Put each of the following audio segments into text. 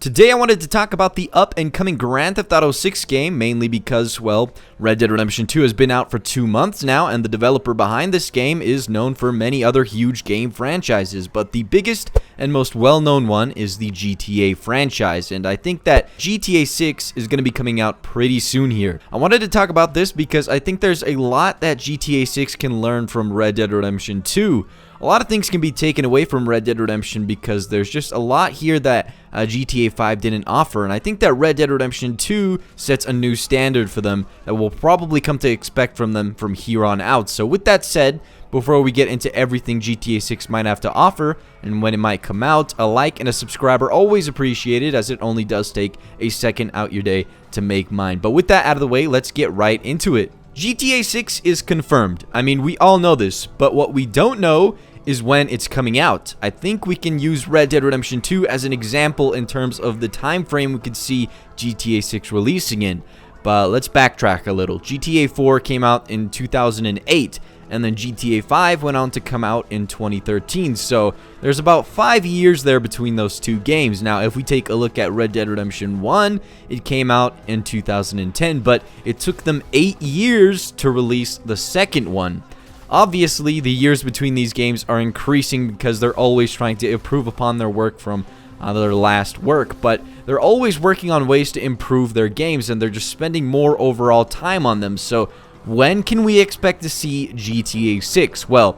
Today I wanted to talk about the up-and-coming Grand Theft Auto 6 game, mainly because, well, Red Dead Redemption 2 has been out for 2 months now, and the developer behind this game is known for many other huge game franchises, but the biggest and most well-known one is the GTA franchise, and I think that GTA 6 is going to be coming out pretty soon here. I wanted to talk about this because I think there's a lot that GTA 6 can learn from Red Dead Redemption 2. A lot of things can be taken away from Red Dead Redemption because there's just a lot here that GTA 5 didn't offer, and I think that Red Dead Redemption 2 sets a new standard for them that we'll probably come to expect from them from here on out. So with that said, before we get into everything GTA 6 might have to offer and when it might come out, a like and a subscribe are always appreciated, as it only does take a second out your day to make mine. But with that out of the way, let's get right into it. GTA 6 is confirmed. I mean, we all know this, but what we don't know is when it's coming out. I think we can use Red Dead Redemption 2 as an example in terms of the time frame we could see GTA 6 releasing in. But let's backtrack a little. GTA 4 came out in 2008, and then GTA 5 went on to come out in 2013. So there's about 5 years there between those two games. Now, if we take a look at Red Dead Redemption 1, it came out in 2010, but it took them 8 years to release the second one. Obviously, the years between these games are increasing because they're always trying to improve upon their work from their last work, but they're always working on ways to improve their games, and they're just spending more overall time on them. So when can we expect to see GTA 6? Well,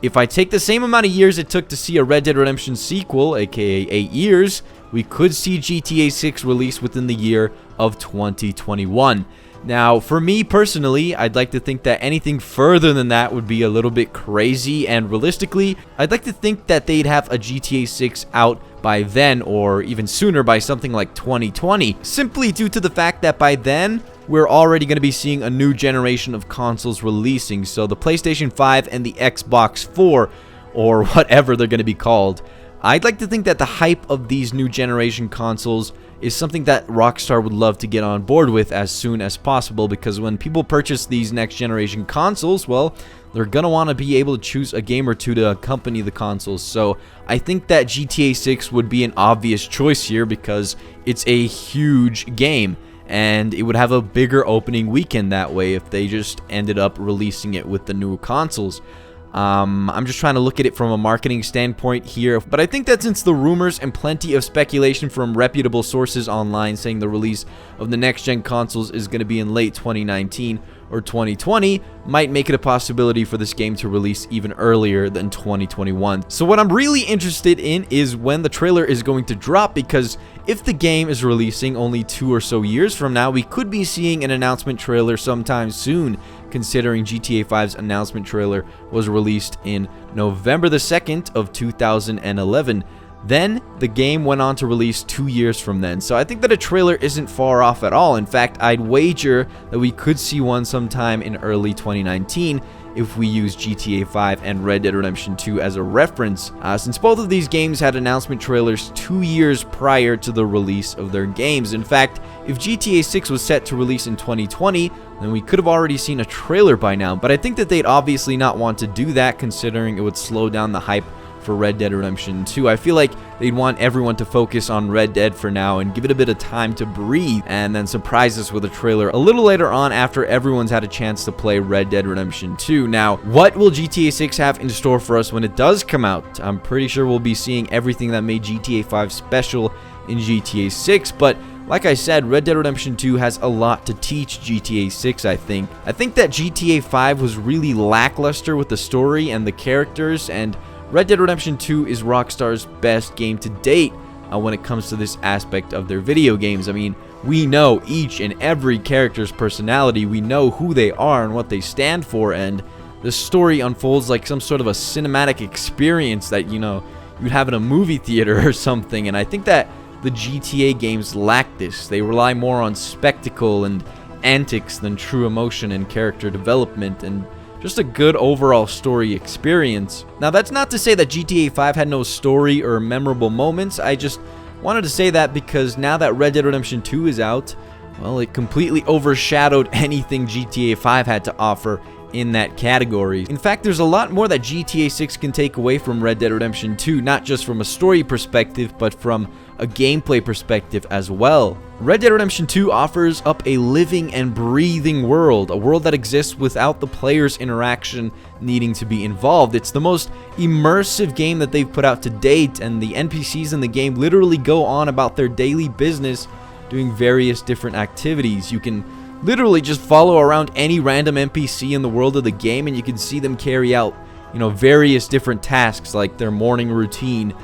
if I take the same amount of years it took to see a Red Dead Redemption sequel, aka 8 years, we could see GTA 6 released within the year of 2021. Now, for me personally, I'd like to think that anything further than that would be a little bit crazy, and realistically, I'd like to think that they'd have a GTA 6 out by then, or even sooner, by something like 2020, simply due to the fact that by then, we're already going to be seeing a new generation of consoles releasing. So the PlayStation 5 and the Xbox 4, or whatever they're going to be called. I'd like to think that the hype of these new generation consoles is something that Rockstar would love to get on board with as soon as possible, because when people purchase these next generation consoles, well, they're gonna want to be able to choose a game or two to accompany the consoles. So I think that GTA 6 would be an obvious choice here because it's a huge game, and it would have a bigger opening weekend that way if they just ended up releasing it with the new consoles. I'm just trying to look at it from a marketing standpoint here, but I think that since the rumors and plenty of speculation from reputable sources online saying the release of the next-gen consoles is going to be in late 2019 or 2020, might make it a possibility for this game to release even earlier than 2021. So what I'm really interested in is when the trailer is going to drop, because if the game is releasing only 2 or so years from now, we could be seeing an announcement trailer sometime soon, considering GTA 5's announcement trailer was released in November the 2nd of 2011. Then, the game went on to release 2 years from then, so I think that a trailer isn't far off at all. In fact, I'd wager that we could see one sometime in early 2019 if we use GTA 5 and Red Dead Redemption 2 as a reference, since both of these games had announcement trailers 2 years prior to the release of their games. In fact, if GTA 6 was set to release in 2020, then we could have already seen a trailer by now, but I think that they'd obviously not want to do that, considering it would slow down the hype for Red Dead Redemption 2. I feel like they'd want everyone to focus on Red Dead for now and give it a bit of time to breathe, and then surprise us with a trailer a little later on after everyone's had a chance to play Red Dead Redemption 2. Now, what will GTA 6 have in store for us when it does come out? I'm pretty sure we'll be seeing everything that made GTA 5 special in GTA 6, but like I said, Red Dead Redemption 2 has a lot to teach GTA 6, I think. I think that GTA 5 was really lackluster with the story and the characters, and Red Dead Redemption 2 is Rockstar's best game to date when it comes to this aspect of their video games. I mean, we know each and every character's personality, we know who they are and what they stand for, and the story unfolds like some sort of a cinematic experience that, you know, you'd have in a movie theater or something, and I think that the GTA games lack this. They rely more on spectacle and antics than true emotion and character development, and just a good overall story experience. Now, that's not to say that GTA 5 had no story or memorable moments. I just wanted to say that because now that Red Dead Redemption 2 is out, well, it completely overshadowed anything GTA 5 had to offer in that category. In fact, there's a lot more that GTA 6 can take away from Red Dead Redemption 2, not just from a story perspective, but from a gameplay perspective as well. Red Dead Redemption 2 offers up a living and breathing world, a world that exists without the player's interaction needing to be involved. It's the most immersive game that they've put out to date, and the NPCs in the game literally go on about their daily business, doing various different activities. You can literally just follow around any random NPC in the world of the game, and you can see them carry out, various different tasks like their morning routine,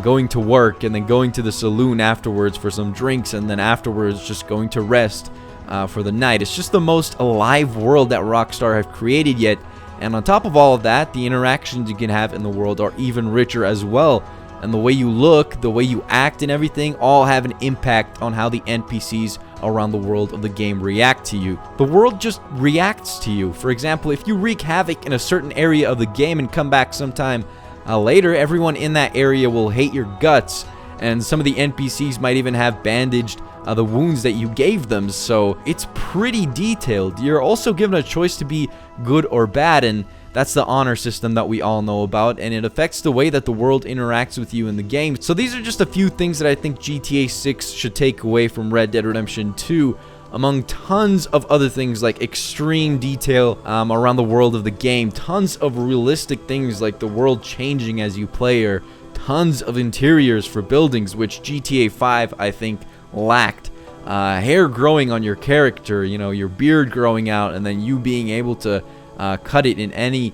going to work, and then going to the saloon afterwards for some drinks, and then afterwards just going to rest for the night. It's just the most alive world that Rockstar have created yet, and on top of all of that, the interactions you can have in the world are even richer as well. And the way you look, the way you act, and everything all have an impact on how the NPCs around the world of the game react to you. The world just reacts to you. For example, if you wreak havoc in a certain area of the game and come back sometime later, everyone in that area will hate your guts, and some of the NPCs might even have bandaged the wounds that you gave them. So it's pretty detailed. You're also given a choice to be good or bad, and that's the honor system that we all know about, and it affects the way that the world interacts with you in the game. So these are just a few things that I think GTA 6 should take away from Red Dead Redemption 2, among tons of other things like extreme detail around the world of the game, tons of realistic things like the world changing as you play, or tons of interiors for buildings, which GTA 5 I think lacked. Hair growing on your character, your beard growing out, and then you being able to cut it in any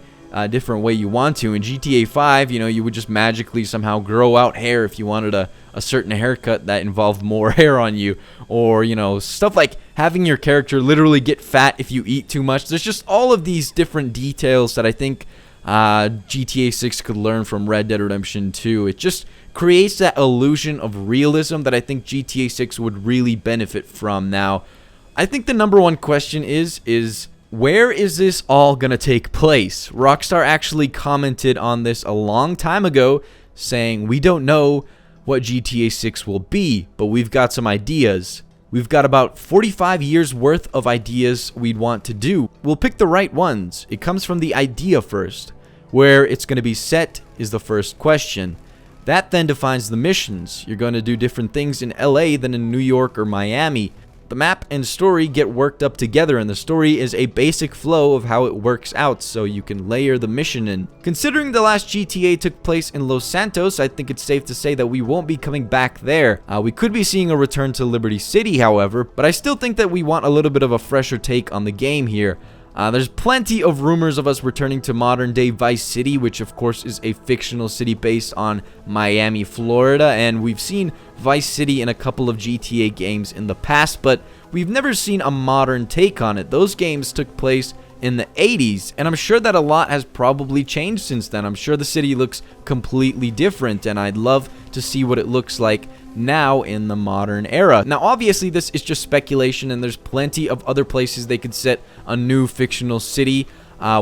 different way you want to. In GTA 5, you would just magically somehow grow out hair if you wanted a certain haircut that involved more hair on you, or stuff like having your character literally get fat if you eat too much. There's just all of these different details that I think GTA 6 could learn from Red Dead Redemption 2. It just creates that illusion of realism that I think GTA 6 would really benefit from. Now, I think the number one question is where is this all gonna take place? Rockstar actually commented on this a long time ago, saying, "We don't know what GTA 6 will be, but we've got some ideas. We've got about 45 years worth of ideas we'd want to do. We'll pick the right ones. It comes from the idea first. Where it's gonna be set is the first question. That then defines the missions. You're gonna do different things in LA than in New York or Miami. The map and story get worked up together, and the story is a basic flow of how it works out, so you can layer the mission in. Considering the last GTA took place in Los Santos, I think it's safe to say that we won't be coming back there. We could be seeing a return to Liberty City, however, but I still think that we want a little bit of a fresher take on the game here. There's plenty of rumors of us returning to modern-day Vice City, which of course is a fictional city based on Miami, Florida, and we've seen Vice City in a couple of GTA games in the past, but we've never seen a modern take on it. Those games took place in the 80s, and I'm sure that a lot has probably changed since then. I'm sure the city looks completely different, and I'd love to see what it looks like now in the modern era. Now, obviously, this is just speculation, and there's plenty of other places they could set a new fictional city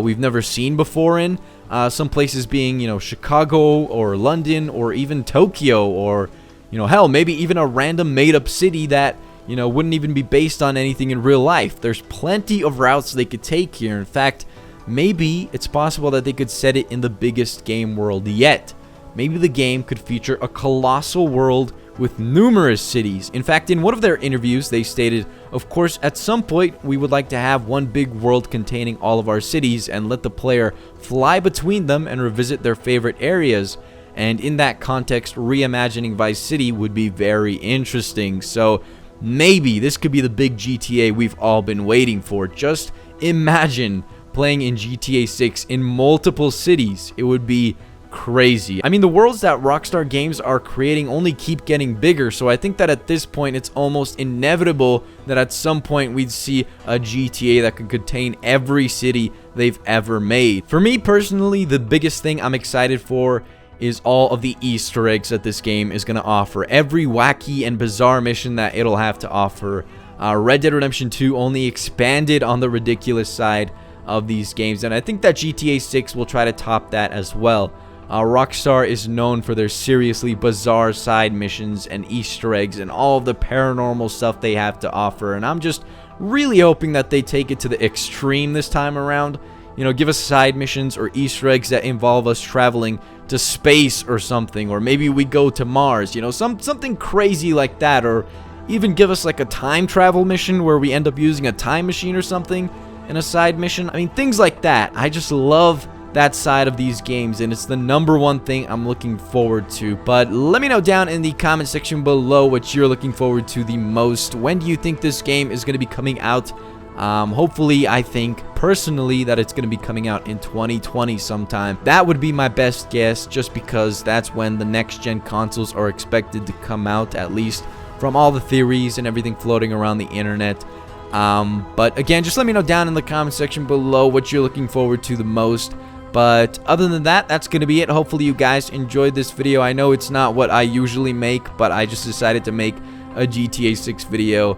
we've never seen before in. Some places being, Chicago or London or even Tokyo, or, hell, maybe even a random made-up city that wouldn't even be based on anything in real life. There's plenty of routes they could take here. In fact, maybe it's possible that they could set it in the biggest game world yet. Maybe the game could feature a colossal world with numerous cities. In fact, in one of their interviews, they stated, "Of course, at some point, we would like to have one big world containing all of our cities and let the player fly between them and revisit their favorite areas. And in that context, reimagining Vice City would be very interesting." So maybe this could be the big GTA we've all been waiting for. Just imagine playing in GTA 6 in multiple cities. It would be crazy. I mean, the worlds that Rockstar Games are creating only keep getting bigger, so I think that at this point it's almost inevitable that at some point we'd see a GTA that could contain every city they've ever made. For me personally, the biggest thing I'm excited for is all of the Easter eggs that this game is going to offer. Every wacky and bizarre mission that it'll have to offer. Red Dead Redemption 2 only expanded on the ridiculous side of these games, and I think that GTA 6 will try to top that as well. Rockstar is known for their seriously bizarre side missions and Easter eggs and all of the paranormal stuff they have to offer, and I'm just really hoping that they take it to the extreme this time around. You know, give us side missions or Easter eggs that involve us traveling to space or something, or maybe we go to Mars, you know, something crazy like that, or even give us like a time travel mission where we end up using a time machine or something in a side mission. I mean, things like that. I just love that side of these games, and it's the #1 thing I'm looking forward to. But let me know down in the comment section below what you're looking forward to the most. When do you think this game is going to be coming out? Hopefully, I think personally that it's going to be coming out in 2020 sometime. That would be my best guess, just because that's when the next gen consoles are expected to come out, at least from all the theories and everything floating around the internet. But again, just let me know down in the comment section below what you're looking forward to the most. But other than that, that's going to be it. Hopefully you guys enjoyed this video. I know it's not what I usually make, but I just decided to make a GTA 6 video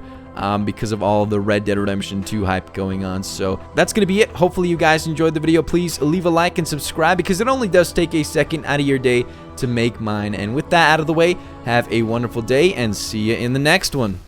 because of all of the Red Dead Redemption 2 hype going on. So that's going to be it. Hopefully you guys enjoyed the video. Please leave a like and subscribe, because it only does take a second out of your day to make mine. And with that out of the way, have a wonderful day and see you in the next one.